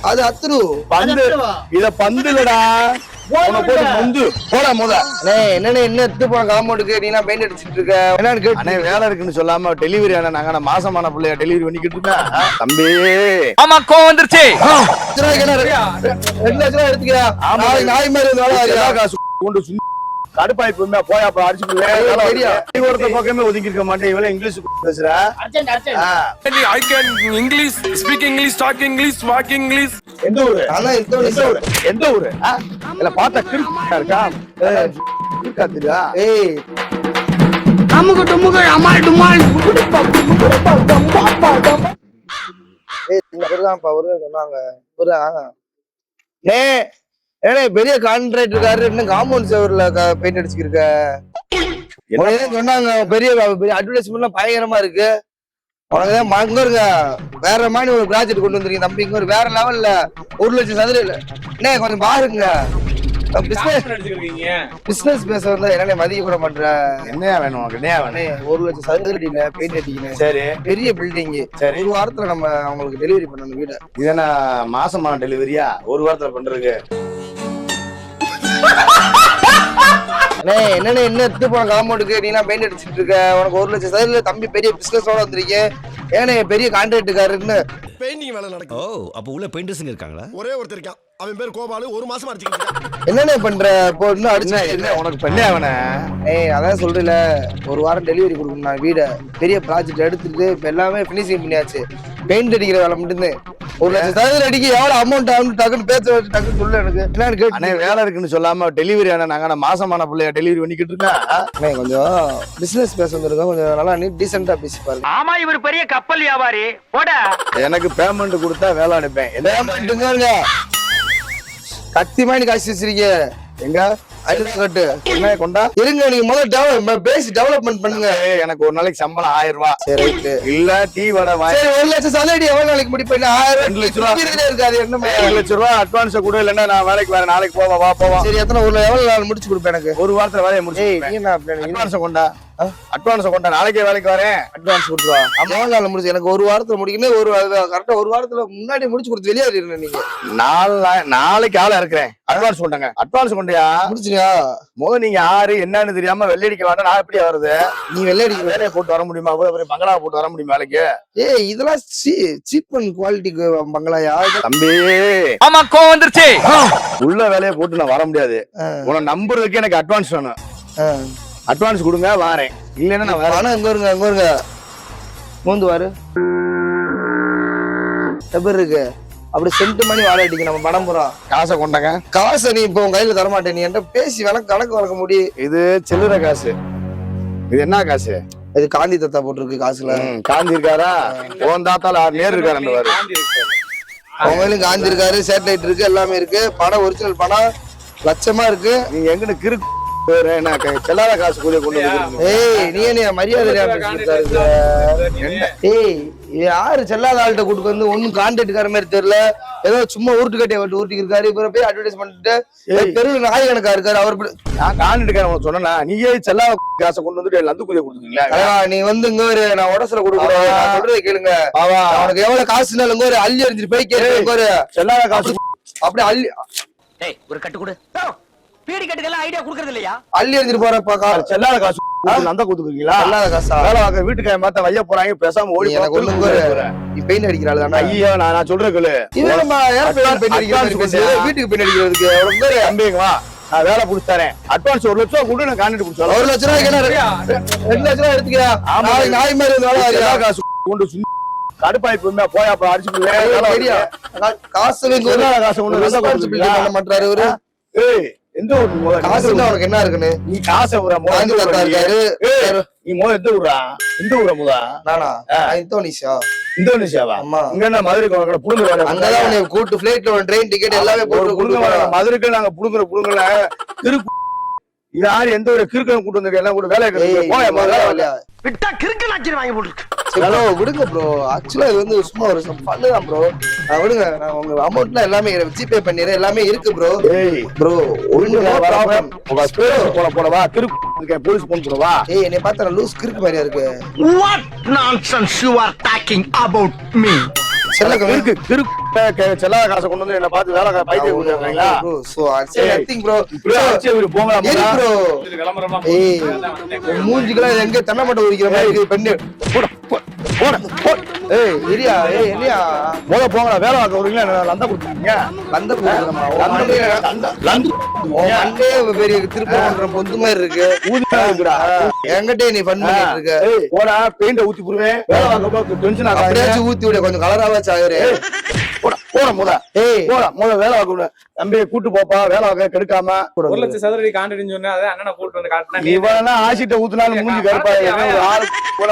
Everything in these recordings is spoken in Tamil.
அது அத்துரு பந்து இத பந்துலடா என்ன எடுத்து போன காம்பவுண்டுக்கு நீ பெயிண்ட் அடிச்சிட்டு இருக்க என்னன்னு கேட்டு வேலை இருக்குன்னு சொல்லாம டெலிவரி ஆனா நாங்க மாசமான பிள்ளைய டெலிவரி பண்ணிக்கிட்டு இருக்கேன் தம்பி. ஆமா கோவம் வந்துருச்சு. 2 லட்சம் ரூபாய் எடுத்துக்கியா நாய் மாதிரி காசு கொண்டு கடுப்பாய் போய் அப்ப அடிச்சு ஒருத்த பக்கமே ஒதுக்கி இருக்க மாட்டேன். இவள இங்கிலீஷ் பேசுற. I can English, speak English, talk English, walk English. எந்த ஊரு? எந்த ஊரு? இல்ல பார்த்தா கிறுக்கா இருக்கா? கிறுக்கா தெரியா? ஏய் அமுகு டுமுகு அமால் டுமால். ஏய் இந்த பேர்தான்ப்பா ஒரு சொன்னாங்க. ஏனே பெரிய கான்ட்ராக்ட் இருக்காரு இன்னும் காம்பவுண்ட் சேவர்ல பெயிண்ட் அடிச்சிருக்க சொன்னாங்க. பெரிய அட்வர்டைஸ்மெண்ட்லாம் பயங்கரமா இருக்கு. உனக்குதான் அங்க வேற மாதிரி ஒரு ப்ராஜெக்ட் கொண்டு வந்திருக்கீங்க தம்பி. இங்க ஒரு வேற லெவல்ல 1 லட்சம் சதுர என்ன கொஞ்சம் பாருங்க. பிசினஸ் பேச வந்தா என்ன மதிய கூட பண்ற என்னையா வேணும் உனக்கு? என்னையா வேணும்? 1 லட்சம் சதுர அடியில பெயிண்ட் அடிக்கணும். சரி பெரிய பில்டிங். சரி ஒரு வாரத்துல நம்ம அவங்களுக்கு டெலிவரி பண்ணணும் வீடு. இதென்ன மாசமான டெலிவரியா? ஒரு வாரத்துல பண்றதுக்கு என்ன எடுத்து போன காம்பவுண்டுக்கு நீ பெயிண்ட் அடிச்சிட்டு இருக்க. உனக்கு 1 லட்சம் சதுர தம்பி பெரிய பிசினஸோட வந்திருக்கேன். ஏன்னா பெரிய கான்ட்ராக்டுக்காருன்னு பெயிண்டிங் வேலை நடக்கும். ஓ அப்ப உள்ள பெயிண்டர்ஸ்ங்க இருக்காங்களா? ஒரே ஒருத்தர் இருக்கான். அவன் பேர் கோபாலு. 1 மாசமா அடிச்சிட்டு இருக்கான். என்னென்ன பண்ற இப்போ இன்னும் அடிச்சா என்ன உனக்கு பண்ணே அவன? அதான் சொல்றல ஒரு வாரம் டெலிவரி கொடுக்கணும். நான் வீட பெரிய ப்ராஜெக்ட் எடுத்துட்டு இப்ப எல்லாமே பினிஷிங் பண்ணியாச்சு. பெயிண்ட் அடிக்கிற வேலை மட்டும் 1 லட்சம் சதுர அடிக்கு எவ்வளவு அமௌண்ட் ஆகும் டக்குன்னு பேச வச்சு டக்குன்னு சொல்லு எனக்கு என்னன்னு கேட்டு. வேலை இருக்குன்னு சொல்லாம டெலிவரி ஆனா நாங்க மாசமான பிள்ளைய டெலிவரி பண்ணிக்கிட்டு இருக்கேன். கொஞ்சம் பிசினஸ் பேச வந்திருக்கோம். கொஞ்சம் நல்லா நீ டீசெண்டா பேசி பாருங்க. ஆமா இவர் பெரிய கப்பல் வியாபாரி. போட எனக்கு பேமெண்ட் கொடுத்தா வேலை அனுப்பேன். பேமெண்ட்டுங்க கத்தி மாதிரி காசு வச்சிருக்கீங்க. எங்க கட்டு என்ன கொண்டா இருங்க. நீங்க முதல்ல பேசி டெவலப்மெண்ட் பண்ணுங்க. எனக்கு ஒரு நாளைக்கு சம்பளம் 1000 ரூபாய். சரி இல்ல டீ வடை 1 லட்சம் சதுரடி எவ்வளவு நாளைக்கு முடிப்பேன்? 2 லட்சம் ரூபாய் இருக்காது. என்ன 2 லட்சம் ரூபாய் அட்வான்ஸ் கூட இல்லன்னா நான் வேலைக்கு வேற நாளைக்கு போவா. சரி எத்தனை எவ்வளவு நாள் முடிச்சு கொடுப்பேன்? எனக்கு ஒரு வாரத்துல வேலையை முடிச்சு. அட்வான்ஸ் கொண்டா நாளைக்கே வேலைக்கு வரேன். அட்வான்ஸ் கொடுத்துருவா. எவ்வளவு நாள் முடிச்சு? எனக்கு ஒரு வாரத்துல முடிக்கணும். கரெக்டா ஒரு வாரத்துல முன்னாடி முடிச்சு கொடுத்து வெளியேறிடுங்க. நீங்க நாளைக்கு ஆளா இருக்கிறேன். அட்வான்ஸ் கொண்டாங்க. அட்வான்ஸ் கொண்டியா முடிச்சியா? முதல்ல நீங்க யாரு என்னன்னு தெரியாம வெள்ளடிக்க வேண்டாம். நான் எப்படி வருது? நீ வெள்ளடிக்க வேலையை போட்டு வர முடியுமா? பங்களா போட்டு வர முடியுமா வேலைக்கு? இதெல்லாம் சீப் அண்ட் குவாலிட்டிக்கு பங்களாயா தம்பி? ஆமா கோவம் வந்துருச்சு. உள்ள வேலையை போட்டு நான் வர முடியாது. உன நம்புறதுக்கு எனக்கு அட்வான்ஸ் வேணும். அட்வான்ஸ் கொடுங்க வாரேன். இல்லன்னா நான் வரேன். அங்க வருங்க மூந்து வாரு எப்படி இருக்கு? அப்படி சென்ட் மணி வாழ அடிக்க நம்ம படம் போறோம். காசை கொண்டாங்க. காசை நீ இப்போ உங்க கையில தரமாட்டேன். நீ என்கிட்ட பேசி கணக்கு வளர்க்க முடியும். இது சில்லற காசு. இது என்ன காசு? இது காந்தி தாத்தா போட்டிருக்கு காசுல. காந்தி இருக்காரா? உன் தாத்தால நேரு இருக்காரு. அவங்களும் காந்தி இருக்காரு. சேட்டலைட் இருக்கு. எல்லாமே இருக்கு. பணம் ஒரிஜினல் பணம் லட்சமா இருக்கு. நீங்க எங்கன்னு கிறுக்கு செல்லாத காசு கூட கொண்டு நீ என்ன மரியாதை யாரு செல்லாத ஆள்கிட்ட கூட்டு வந்து ஒன்னும் கான்ட்ராக்ட்கார மாதிரி தெரியல. ஏதோ சும்மா உருட்டு கட்டையை ஊட்டிக்கு இருக்காரு. இப்ப போய் அட்வர்டைஸ் பண்ணிட்டு தெருவில் நாய் கணக்கா இருக்காரு. அவர் நான் கான்ட்ராக்ட்காரன் சொன்னா நீயே செல்லாத காசை கொண்டு வந்துட்டு லந்துக்குரிய கொடுத்துருக்கீங்களா? நீ வந்து இங்க ஒரு நான் உடசுல கொடுக்குறேன். நான் சொல்றதை கேளுங்க. அவனுக்கு எவ்வளவு காசுனாலும் இங்க ஒரு அள்ளி எறிஞ்சிட்டு போய் கேட்க ஒரு செல்லாத காசு அப்படியே அள்ளி ஒரு கட்டு கொடு. பீடி கட்டுக்கெல்லாம் ஐடியா குடுக்கறது இல்லையா? அள்ளி எறிஞ்சிட்டு போறப்பா செல்லாத காசு நந்த கொடுத்துருக்கீங்களா? செல்லாத காசா? வேலை வாங்க வீட்டுக்கார மாத்த வைய போறாங்க. பேசாம ஓடி எனக்கு நீ பெயிண்ட் அடிக்கிறாள் தானே? ஐயா நான் சொல்றேன் கேளு. வீட்டுக்கு பெயிண்ட் அடிக்கிறதுக்கு தம்பிங்களா நான் வேலை புடிச்சு தரேன். அட்வான்ஸ் 1 லட்சம் கூட நான் கான்ட்ராக்ட் புடிச்சு 1 லட்சம் ரூபாய்க்கு 2 லட்சம் ரூபாய் எடுத்துக்கிறா. நாய் மாதிரி காசு கொண்டு கடுப்பாய் போய் அப்ப அடிச்சு காசு காசு பண்ண மாட்டாரு இவரு. எந்த ஊர் காசு உனக்கு என்ன இருக்குன்னு? நீ காசை இருக்காரு. நீ எந்த ஊரா? எந்த ஊரா முதா? நானா இந்தோனேஷியா. இந்தோனேஷியாவா? ஆமா. இங்க என்ன மதுரைக்கு புடுங்க அங்கதான் கூட்டு பிளைட்ல ட்ரெயின் டிக்கெட் எல்லாமே போட்டு மதுரைக்கு நாங்க புடுங்கல திருக்கு. யாரு எந்த ஒரு கிறுக்கன் கூட்டு வந்து எல்லாம் கூட வேலை விட்டா கிறுக்கன் ஆச்சு வாங்கி போட்டுருக்கு. விடுங்க ப்ரோ. ஆக்சுவலா இது வந்து சும்மா ஒரு பண்ணுதான் ப்ரோ. விடுங்க. நான் உங்க அமௌண்ட்லாம் எல்லாமே ஜிபே பண்ணிடுறேன். எல்லாமே இருக்கு ப்ரோ. ப்ரோ போடவா திருக்கு போலீஸ் போன் போடவா? என்னை பார்த்தா லூஸ் கிறுக்கு மாதிரியா இருக்கு. What nonsense you are talking about me? செல்லாத காசை கொண்டு வந்து என்ன பார்த்து வேலை பைத்தியம் கொடுக்குறீங்களா? So I say nothing bro. போங்களா bro. ஏய் மூஞ்சிக்குலாம் எங்க தென்னை மட்டை உரிக்கிற மாதிரி இருக்கு பெண்ணு. ஏய் இரியா இல்லையா போங்களா வேலை பார்க்க வரீங்களா? லந்த கொடுத்துருக்கீங்க. லந்த கொடுக்குறமா லந்து அங்கே பெரிய திருப்பம் பொந்து மாதிரி இருக்கு. ஊதியா இருக்குடா. என்கிட்டே நீ ஃபன் பண்ணிட்டு இருக்க. போடா பெயிண்ட ஊத்தி புடுவேன். வேலை பார்க்க டென்ஷன் ஆகாத. அப்படியே ஊத்தி விட கொஞ்சம் கலராவா சாகுறே. போடா முத. வேலை பார்க்க தம்பி கூட்டு போப்பா வேலை பார்க்க கெடுக்காம. 1 லட்சம் சதுர அடி கான்ட்ராக்ட்னு சொன்னா அத அண்ணனை கூட்டி வந்து காட்டினா இவனா ஆசிட்ட ஊத்துனாலும் மூஞ்சி கருப்பா ஒரு ஆளு போல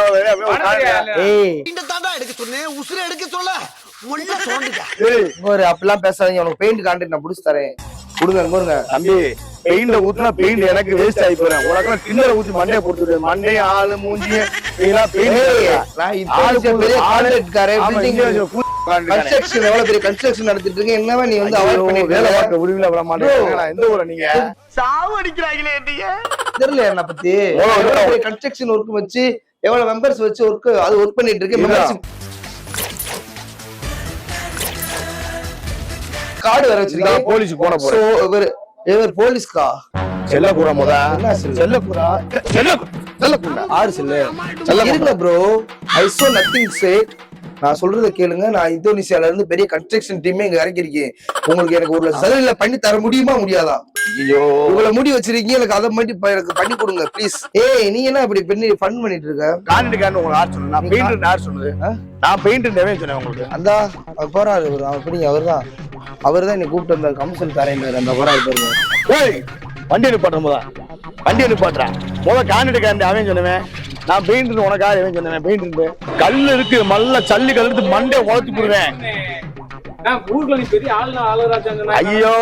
ஏய் இந்த தாண்டா எடுக்க சொன்னேன் உசுர எடுக்க சொல்ல உள்ள தோண்டிக்க. ஒரு அப்படிலாம் பேசாதீங்க. உனக்கு பெயிண்ட் கான்ட்ராக்ட் நான் புடிச்சு தரேன். கொடுங்க தம்பி பெயிண்ட ஊத்துனா பெயிண்ட் எனக்கு வேஸ்ட் ஆகி போறேன். உனக்கு கிண்ணற ஊத்தி மண்டைய போட்டுடு. மண்டைய ஆளு மூஞ்சி இதெல்லாம் பெயிண்ட் நான் இப்போ பெரிய கான்ட்ராக்ட்காரே பில்டிங் கன்ஸ்ட்ரக்ஷன் எவ்வளவு பெரிய கன்ஸ்ட்ரக்ஷன் நடத்திட்டு இருக்கீங்க. என்னவா நீ வந்து அவாய்ட் பண்ணிட்டு வேலை பார்க்க விடுவில வர மாட்டேன். எந்த ஊர நீங்க சாவு அடிக்கிறாங்களே நீங்க. தெரியல என்ன பத்தி கன்ஸ்ட்ரக்ஷன் ஒர்க் வச்சு எவ்வளவு மெம்பர்ஸ் வச்சு ஒர்க் அது ஒர்க் பண்ணிட்டு இருக்கு. மெம்பர்ஷிப் கார்டு வர வச்சிருக்கீங்க. போலீஸ் போன சோ இவர் போலீஸ்கா செல்லப்புறா முத என்ன செல்லப்புறா செல்லப்புறா ஆறு செல்லு இல்ல ப்ரோ. ஐ சோ நத்திங் சேட். நான் சொல்றத கேளுங்க. நான் இந்தோனேசியால இருந்து பெரிய கன்ஸ்ட்ரக்ஷன் டீமே இங்க இறக்கிருக்கேன். உங்களுக்கு எனக்கு ஒரு சலுகையில பண்ணி தர முடியுமா முடியாதா? ஐயோ இவ்வளவு முடி வச்சிருக்கீங்க. எனக்கு அதை மட்டும் எனக்கு பண்ணி கொடுங்க ப்ளீஸ். ஏய் நீ என்ன இப்படி பண்ணி ஃபன் பண்ணிட்டு இருக்க? கான்ட்ராக்ட் உங்களுக்கு யார் சொன்னது? நான் பெயிண்டர் யார் சொன்னது? நான் பெயிண்டர் தேவே சொன்னேன் உங்களுக்கு. அந்த அவர் போறாரு அவர் பிடிங்க. அவர்தான் என்னை கூப்பிட்டு வந்தார். கமிஷன் தரேன் அந்த போறாரு பாருங்க. ஏய் வண்டி நிப்பாட்டுற முத. வண்டி நிப்பாட்டுறேன் முத. கான்ட்ராக்ட் அவன் சொன்னவன். நான் பெயிண்டர் உனக்காக அவன் சொன்னேன். பெயிண்டர் கல் இருக்கு மல்ல சல்லி கல் எடுத்து மண்டைய உழைச்சி போடுவேன். ஐயோ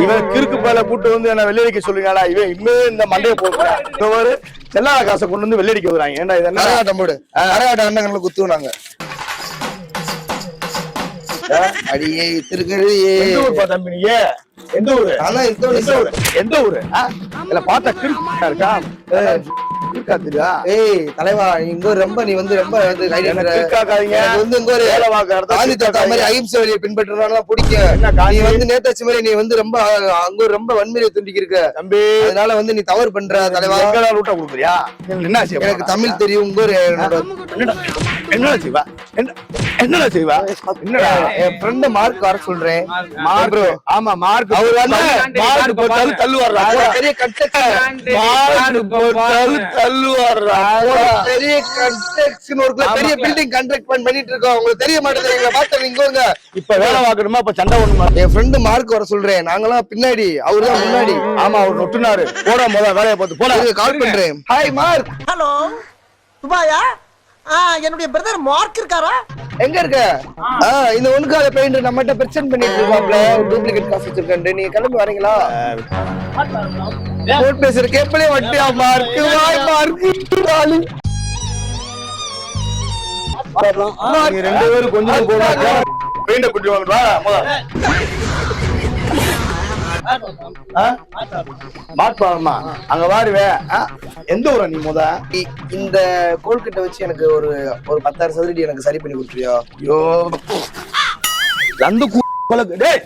இவன் கிறுக்கு பேல கூட்டு வந்து என்ன வெள்ளடிக்க சொல்லுங்களா? இவன் இனிமே இந்த மண்டையை போடுறாரு. செல்லாத காசை கொண்டு வந்து வெள்ளடிக்க வராங்க. ஏன்னா இது கரகாட்டம் போடு. கரகாட்டம் அண்ணங்களை குத்துனாங்க. அடியே திருக்கடியே தம்பி நீங்க எந்த ஊரு? அதான் எந்த ஊரு? இல்ல பார்த்தா கிறுக்கு இருக்கா? இருக்காதுடா. ஏய் தலைவா இங்க ரொம்ப நீ வந்து ரொம்ப கிறுக்காதீங்க. வந்து இங்க ஒரு வேலை பார்க்கறத காந்தி தாத்தா மாதிரி அகிம்சை வழியை பின்பற்றுறதுனால பிடிக்கும். நீ வந்து நேதாச்சி மாதிரி நீ வந்து ரொம்ப அங்க ரொம்ப வன்முறையை துண்டிக்கி இருக்க தம்பி. அதனால வந்து நீ தவறு பண்ற தலைவா. ரூட்டா கொடுக்குறியா? என்ன செய்வா? எனக்கு தமிழ் தெரியும். உங்க ஒரு என்ன செய்வா? என்ன செய்வா? என்னடா என் ஃப்ரெண்ட் மார்க் வர சொல்றேன். மார்க் ஆமா மார்க் அவர் மார்க் போட்டாலும் தள்ளுவாரா? பெரிய கன்ஸ்ட்ரக்ஷன் தள்ளுவாரா? பெரிய கன்ஸ்ட்ரக்ஷன் ஒர்க்ல பெரிய பில்டிங் கான்ட்ராக்ட் பண்ணிட்டு இருக்கோம். உங்களுக்கு தெரிய மாட்டேங்குது. பார்த்தா நீங்க இப்ப வேலை பார்க்கணுமா? இப்ப சண்டை ஒண்ணுமா? என் ஃப்ரெண்ட் மார்க் வர சொல்றேன். நாங்களாம் பின்னாடி அவர்தான் முன்னாடி. ஆமா அவர் நொட்டுனாரு. போட முத வேலையை பார்த்து போட கால் பண்றேன். Hi mark. ஹலோ துபாயா? என்னுடைய பிரதர் மார்க் இருக்காரா? எங்க இருக்க? இந்த ஒன்கால பெயிண்ட் நம்மகிட்ட பிரச்சனை பண்ணிட்டு இருக்காப்ல. டூப்ளிகேட் காசு வச்சிருக்கேன். நீங்க கிளம்பி வரீங்களா? போன் பேசுற கேப்பலே வட்டியா மார்க். வாய் மார்க். நீங்க ரெண்டு பேரும் கொஞ்சம் போங்க. பெயிண்ட குட்டி வாங்க வா மாட்பாமா அங்க வாருவே. எந்த ஊரா நீ முத? இந்த கோல்கட்டை வச்சு எனக்கு ஒரு 10,000 சதுரடி எனக்கு சரி பண்ணி கொடுத்துறியா? ஐயோ அந்த டேய்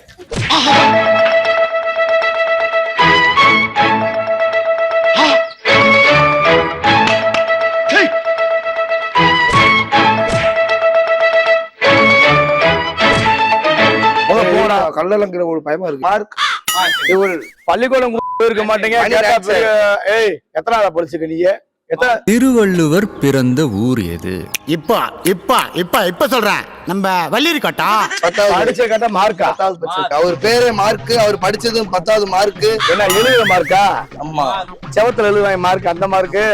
கல்லலங்கிற ஒரு பயமா இருக்கு. மார்க் பள்ளிக்கூடம் இருக்க மாட்டீங்க. ஏய் எத்தனாவது படிச்சுக்க நீங்க? திருவள்ளுவர் பிறந்த ஊர் எது? இப்ப சொல்றேன். நம்ம வள்ளிரி கட்டா படிச்ச கட்ட மார்க்கா? அவர் பேரே மார்க். அவர் படிச்சதும் 10வது மார்க். என்ன எழுதுற மார்க்கா? ஆமா செவத்துல எழுதுவாங்க மார்க். அந்த மார்க்கு.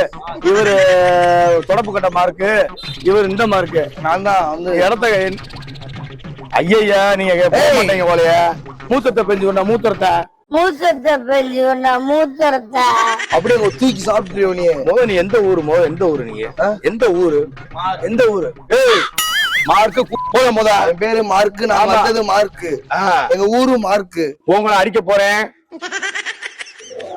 இவரு தொடப்பு கட்ட மார்க்கு. இவர் இந்த மார்க்கு. நான் தான் வந்து இடத்த ஐயா நீங்க போக மாட்டீங்க போலயே. மூத்தத்தை பெஞ்சு கொண்டா மூத்தரத்தை அப்படியே தூக்கி சாப்பிட்டு நீ எந்த ஊரு? எந்த ஊரு நீங்க? எந்த ஊரு? எந்த ஊரு? மார்க்கு போத முத. என் பேரு மார்க்கு. நான் வந்தது மார்க்கு. எங்க ஊரு மார்க்கு. உங்களை அடிக்க போறேன்.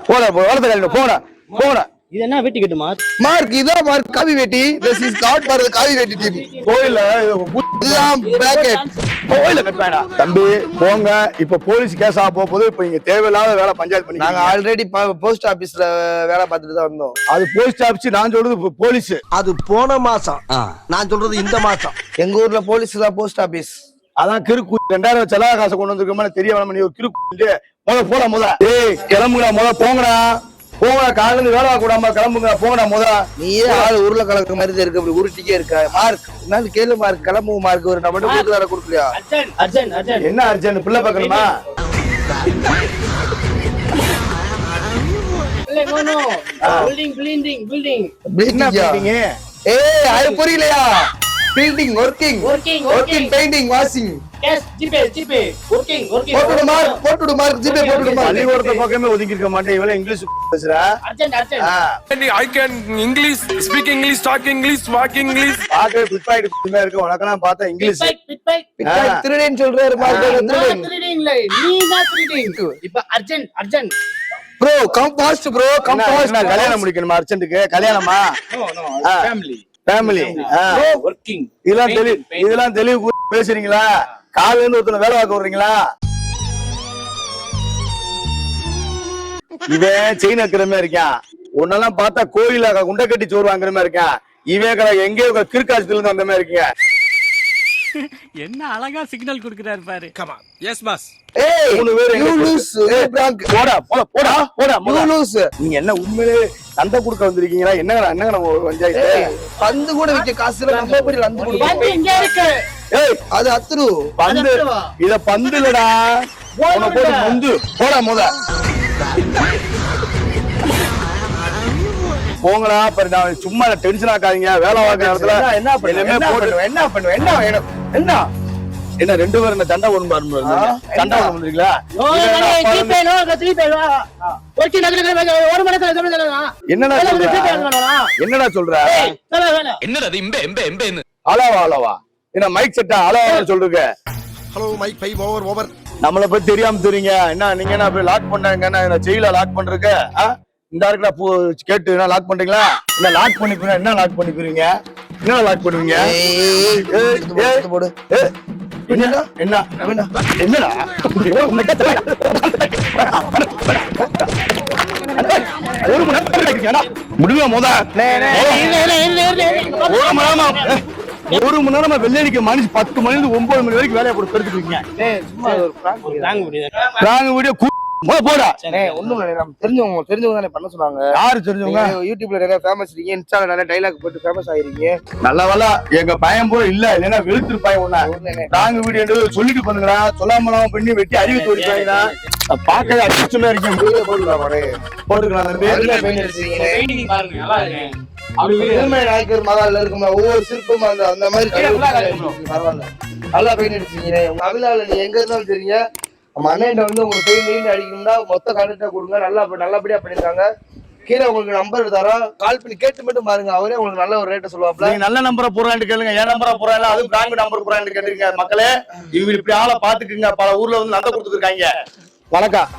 போட போட போட இது என்ன வெட்டி கட்டுமா? மார்க் இதான் மார்க் காவி வேட்டி. This is got for the காவி வேட்டி டீம். கோயில இதுதான் பிராக்கெட். கோயில கட்டாடா தம்பி போங்க. இப்ப போலீஸ் கேஸ் ஆக போகுது. இப்ப இங்க தேவையில்லாத வேலை பஞ்சாயத்து பண்ணி நாங்க ஆல்ரெடி போஸ்ட் ஆபீஸ்ல வேலை பார்த்துட்டு தான் வந்தோம். அது போஸ்ட் ஆபீஸ். நான் சொல்றது போலீஸ். அது போன மாசம், நான் சொல்றது இந்த மாசம். எங்க ஊர்ல போலீஸ் தான் போஸ்ட் ஆபீஸ். அதான் கிறுக்கு 2000 செலவா காசை கொண்டு வந்திருக்கோமா தெரிய வேணாம். நீ ஒரு கிறுக்கு போட ஏய் கிளம்புங்கடா போங்கடா போங்கடா. காலையில இருந்து வேலை கூடாம கிளம்புங்க போங்கடா நீயே ஆள் உருளைக்கிழங்கு மாதிரி இருக்கு. அப்படி உருட்டிக்கே இருக்க. மார்க் என்ன கேளு மார்க். கிளம்பு மார்க். ஒரு நம்ம மட்டும் வேலை கொடுக்கலையா? என்ன அர்ஜென்ட் பிள்ளை பார்க்கணுமா? ஏய் அது புரியலையா? Building working painting washing. போட்டுடு மார்க் ஜிபே போட்டுடு மார்க். பள்ளிக்கூடத்தை பக்கமே ஒதுங்கி இருக்க மாட்டேன். இவள இங்கிலீஷ் பேசுறா. I can English, speak English, talk English, walk English. பாக்க பிட்பாயிட் இருக்கு. உனக்கெல்லாம் பார்த்தா இங்கிலீஷ் திருடேன்னு சொல்றாரு mark. Bro come fast bro come fast. கல்யாணம் முடிக்கணுமா அர்ஜென்ட்டுக்கு? கல்யாணமா? ஃபேமிலி இதெல்லாம் தெளிவு பேசுறீங்களா? காலையில இருந்து ஒருத்தனை வேலை பார்க்க விடுறீங்களா? இவன் செயின் வைக்கிற மாதிரி இருக்கான். உன்னெல்லாம் பார்த்தா கோயில குண்டை கட்டி சோறு வாங்குற மாதிரி இருக்கான். இவன் எங்கேயோ கிறுக்காட்சியில இருந்து வந்த மாதிரி இருக்கீங்க. என்ன அழகா சிக்னல் கொடுக்கறாரு பாரு. Come on. Yes, boss. ஏய் மூணு பேர் யூ லூஸ் போடா யூ லூஸ். நீங்க என்ன உண்மையிலே சந்தை கொடுக்க வந்திருக்கீங்களா? என்னங்க நம்ம பஞ்சாயத்து பந்து கூட விக்க காசுல நம்ம எப்படி லந்து பந்து இங்க இருக்கு. ஏய் அது அத்துரு பந்து. இத பந்து இல்லடா. உன போட்டு முந்து போடா போங்கடா. நான் சும்மா டென்ஷன் ஆக்காதீங்க. வேலை பார்க்குற இடத்துல என்ன ரெண்டு பேரும் இந்த சண்டை ஒண்ணு சண்டை ஒண்ணு பண்றீங்களா? என்னடா சொல்ற? அளவா என்ன மைக் செட்டா அளவா சொல்றீங்க? Hello mic 5 over. நம்மளை பத்தி தெரியாம தெரியுங்க. என்ன நீங்க என்ன போய் லாக் பண்ணாங்க? என்ன ஜெயில லாக் பண்றீங்க? இந்த இருக்குடா கேட்டு என்ன லாக் பண்றீங்களா? இல்ல லாக் பண்ணிப்பீங்க. என்ன லாக் பண்ணிப்பீங்க? என்ன லாக் பண்ணுவீங்க? போடு. என்னடா என்னடா முடியுமா? ஒரு மணி நேரமா வெள்ளடிக்க மனுஷன் 10 மணில 9 மணி வரைக்கும் வேலையை போட்டு பெருத்துக்கீங்க. போடா. ஒண்ணும் இல்ல. நம்ம தெரிஞ்சவங்க தானே பண்ண சொன்னாங்க. யாரு தெரிஞ்சவங்க? யூடியூப்ல நிறைய ஃபேமஸ் இருக்கீங்க. இன்ஸ்டால நிறைய டைலாக் போட்டு ஃபேமஸ் ஆயிருக்கீங்க. நல்ல வேலை எங்க பையன் போல இல்ல. இல்லன்னா வெளுத்துரு பையன் ஒண்ணா நாங்க வீடியோ சொல்லிட்டு பண்ணுங்களா? சொல்லாமலாம் பண்ணி வெட்டி அறிவு தோடிப்பாங்கன்னா பாக்கவே அடிச்சுமே இருக்கேன். போட்டுக்கலாம் ஒவ்வொரு சிற்பமா அந்த மாதிரி பரவாயில்ல. நல்லா பெயிண்ட் அடிச்சீங்க. உங்க அபிலால நீ எங்க இருந்தாலும் தெரியுங்க. நம்ம அண்ணன் வந்து உங்களுக்கு பெயிண்ட் அடிக்கணும்னா மொத்த கான்டாக்டா கொடுங்க. நல்லபடியா பண்ணிருக்காங்க. கீழே உங்களுக்கு நம்பர் தரோம். கால் பண்ணி கேட்டு மட்டும் பாருங்க. அவரே உங்களுக்கு நல்ல ஒரு ரேட்டை சொல்லுவாப்ல. நீங்க நல்ல நம்பரை போறான்னு கேளுங்க. ஏன் நம்பரா போறாங்க? அது பிராண்ட் நம்பர் போறான்னு கேட்டுருங்க. மக்களே இவங்க இப்படி ஆளை பாத்துக்குங்க. பல ஊர்ல வந்து நந்த கொடுத்துருக்காங்க. வணக்கம்.